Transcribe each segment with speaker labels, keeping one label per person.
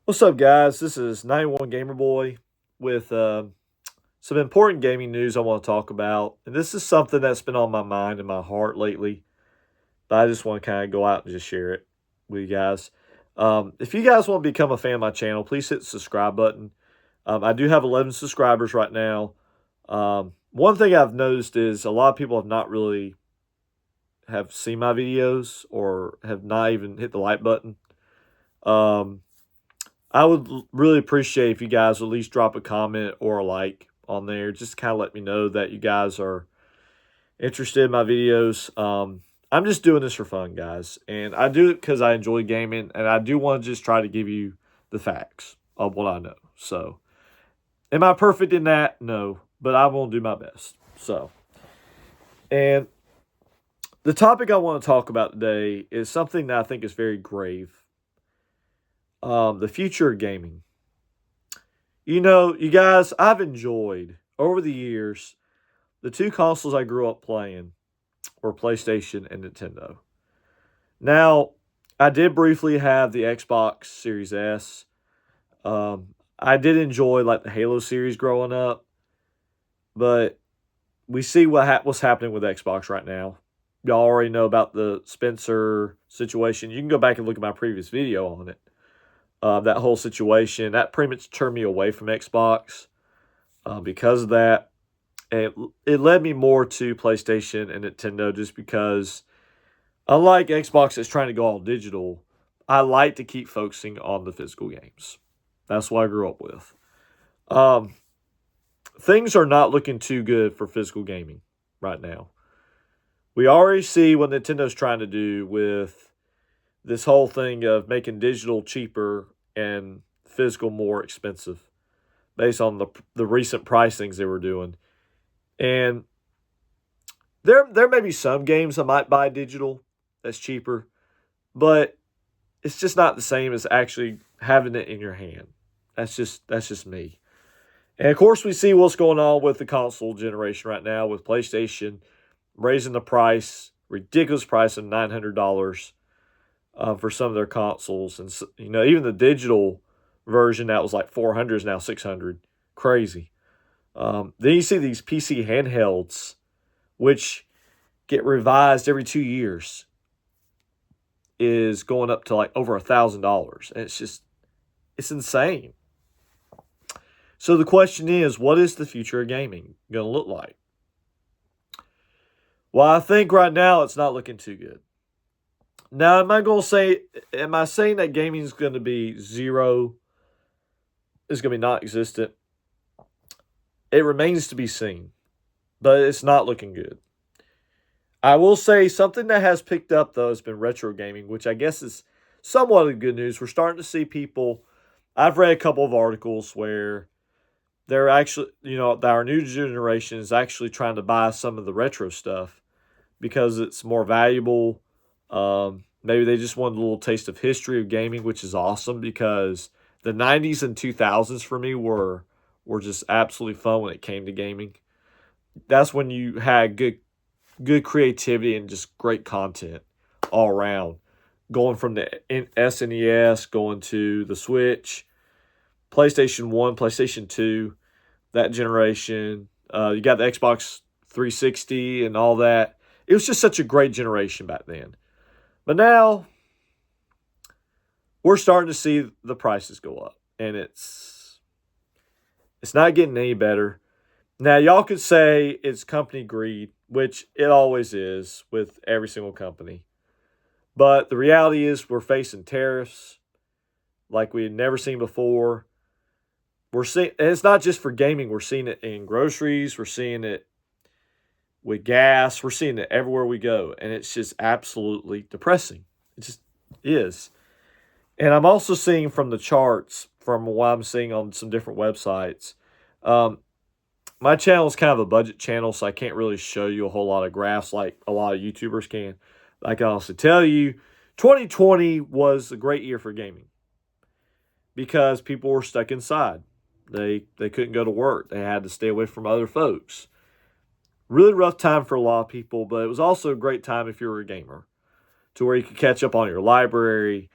Speaker 1: What's up, guys? This is 91 Gamer Boy with some important gaming news I want to talk about. And this is something that's been on my mind and my heart lately, but I just want to kind of go out and just share it with you guys. If you guys want to become a fan of my channel, please hit the subscribe button. I do have 11 subscribers right now. One thing I've noticed is a lot of people have not really have seen my videos or have not even hit the like button. Um, I would really appreciate if you guys would at least drop a comment or a like on there. Just kind of let me know that you guys are interested in my videos. I'm just doing this for fun, guys. And I do it because I enjoy gaming. And I do want to just try to give you the facts of what I know. So, am I perfect in that? No. But I will do my best. So, and the topic I want to talk about today is something that I think is very grave. The future of gaming. You know, you guys, I've enjoyed over the years the two consoles I grew up playing were PlayStation and Nintendo. Now, I did briefly have the Xbox Series S. I did enjoy like the Halo series growing up, but we see what's happening with Xbox right now. Y'all already know about the Spencer situation. You can go back and look at my previous video on it. That whole situation that pretty much turned me away from Xbox because of that. It led me more to PlayStation and Nintendo just because, unlike Xbox that's trying to go all digital, I like to keep focusing on the physical games. That's what I grew up with. Um, Things are not looking too good for physical gaming right now. We already see what Nintendo's trying to do with this whole thing of making digital cheaper and physical more expensive based on the recent pricings they were doing. And there may be some games I might buy digital that's cheaper, but it's just not the same as actually having it in your hand. That's just me. And of course, we see what's going on with the console generation right now with PlayStation raising the price, ridiculous price of $900 for some of their consoles, and even the digital version that was like 400 is now 600. Crazy. Then you see these PC handhelds, which get revised every 2 years, is going up to like over $1,000, and it's insane. So the question is, what is the future of gaming going to look like? Well, I think right now it's not looking too good. Now, am I saying that gaming is going to be zero? Is going to be non-existent? It remains to be seen, but it's not looking good. I will say something that has picked up though has been retro gaming, which I guess is somewhat of good news. We're starting to see people. I've read a couple of articles where they're actually, that our new generation is actually trying to buy some of the retro stuff because it's more valuable. Maybe they just want a little taste of history of gaming, which is awesome because the 90s and 2000s for me were just absolutely fun when it came to gaming. That's when you had good creativity and just great content all around. Going from the SNES, going to the Switch, PlayStation 1, PlayStation 2, that generation. You got the Xbox 360 and all that. It was just such a great generation back then. But now we're starting to see the prices go up, and it's not getting any better. Now y'all could say it's company greed, which it always is with every single company. But the reality is we're facing tariffs like we had never seen before. We're seeing, and it's not just for gaming. We're seeing it in groceries. We're seeing it with gas. We're seeing it everywhere we go, and it's just absolutely depressing. It just is. And I'm also seeing from the charts, from what I'm seeing on some different websites. Um, my channel is kind of a budget channel, so I can't really show you a whole lot of graphs like a lot of YouTubers can. I can also tell you, 2020 was a great year for gaming because people were stuck inside. They couldn't go to work. They had to stay away from other folks. Really rough time for a lot of people, but it was also a great time if you were a gamer, to where you could catch up on your library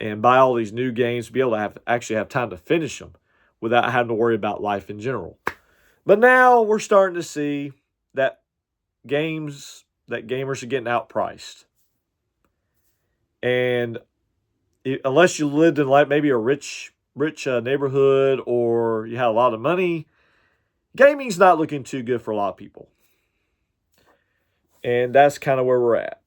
Speaker 1: and buy all these new games, be able to actually have time to finish them without having to worry about life in general. But now we're starting to see that gamers are getting outpriced. And unless you lived in like maybe a rich neighborhood or you had a lot of money, gaming's not looking too good for a lot of people. And that's kind of where we're at.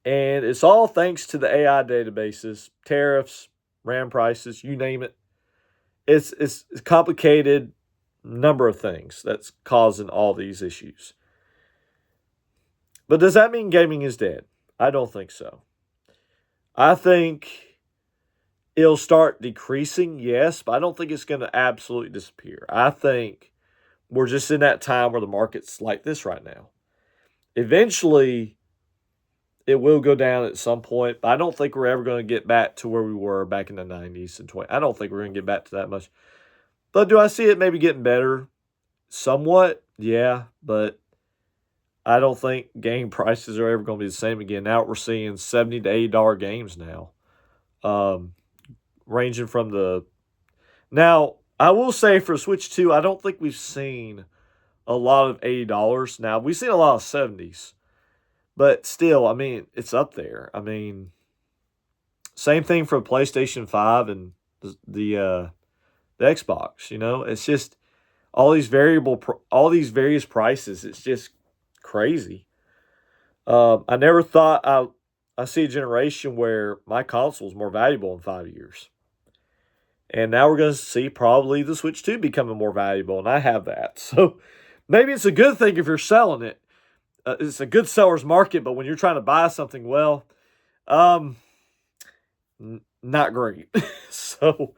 Speaker 1: And it's all thanks to the AI databases, tariffs, RAM prices, you name it. It's a complicated number of things that's causing all these issues. But does that mean gaming is dead? I don't think so. I think it'll start decreasing, yes, but I don't think it's going to absolutely disappear. I think we're just in that time where the market's like this right now. Eventually, it will go down at some point, but I don't think we're ever going to get back to where we were back in the 90s and 20. I don't think we're going to get back to that much. But do I see it maybe getting better? Somewhat, yeah, but I don't think game prices are ever going to be the same again. Now we're seeing $70 to $80 games now, ranging from the. Now I will say for Switch 2, I don't think we've seen a lot of $80. Now we've seen a lot of 70s, but still, I mean, it's up there. I mean, same thing for PlayStation 5 and the Xbox. You know, it's just all these various prices. It's just crazy. I never thought I see a generation where my console is more valuable in 5 years. And now we're going to see probably the Switch 2 becoming more valuable, and I have that. So maybe it's a good thing if you're selling it. It's a good seller's market, but when you're trying to buy something, well, not great. So,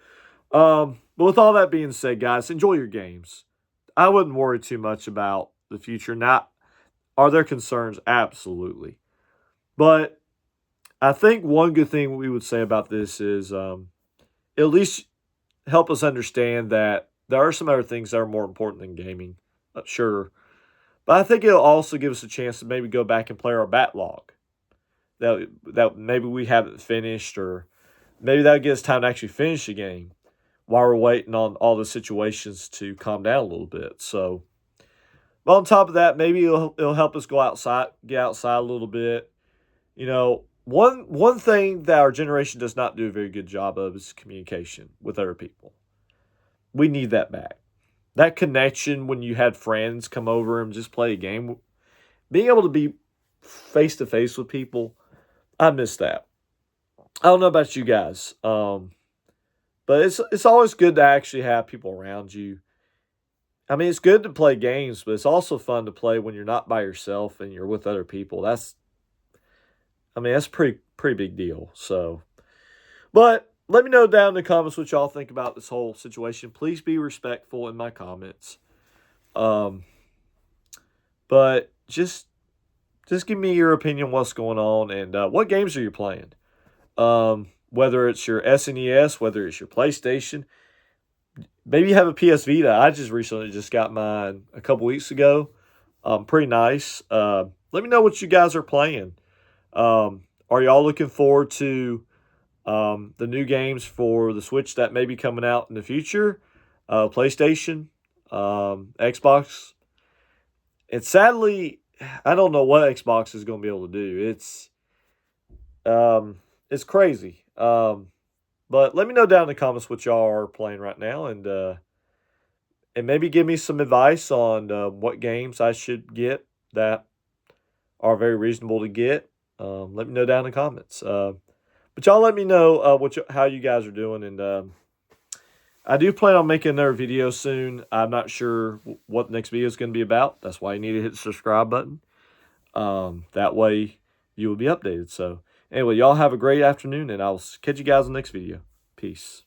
Speaker 1: but with all that being said, guys, enjoy your games. I wouldn't worry too much about the future. Now, are there concerns? Absolutely. But I think one good thing we would say about this is at least help us understand that there are some other things that are more important than gaming. Sure. But I think it'll also give us a chance to maybe go back and play our backlog that maybe we haven't finished, or maybe that'll give us time to actually finish the game while we're waiting on all the situations to calm down a little bit. So, but on top of that, maybe it'll help us get outside a little bit. You know, one thing that our generation does not do a very good job of is communication with other people. We need that back. That connection when you had friends come over and just play a game, being able to be face to face with people, I miss that. I don't know about you guys, but it's always good to actually have people around you. I mean, it's good to play games, but it's also fun to play when you're not by yourself and you're with other people. That's pretty big deal. So, but let me know down in the comments what y'all think about this whole situation. Please be respectful in my comments. But just give me your opinion on what's going on and what games are you playing. Whether it's your SNES, whether it's your PlayStation, maybe you have a PS Vita. I just recently got mine a couple weeks ago. Pretty nice. Let me know what you guys are playing. Are y'all looking forward to the new games for the Switch that may be coming out in the future? PlayStation, Xbox. And sadly, I don't know what Xbox is going to be able to do. It's crazy. But let me know down in the comments what y'all are playing right now, and maybe give me some advice on what games I should get that are very reasonable to get. Let me know down in the comments. But y'all let me know how you guys are doing, and I do plan on making another video soon. I'm not sure what the next video is going to be about. That's why you need to hit the subscribe button. That way you will be updated. So anyway, y'all have a great afternoon, and I'll catch you guys in the next video. Peace.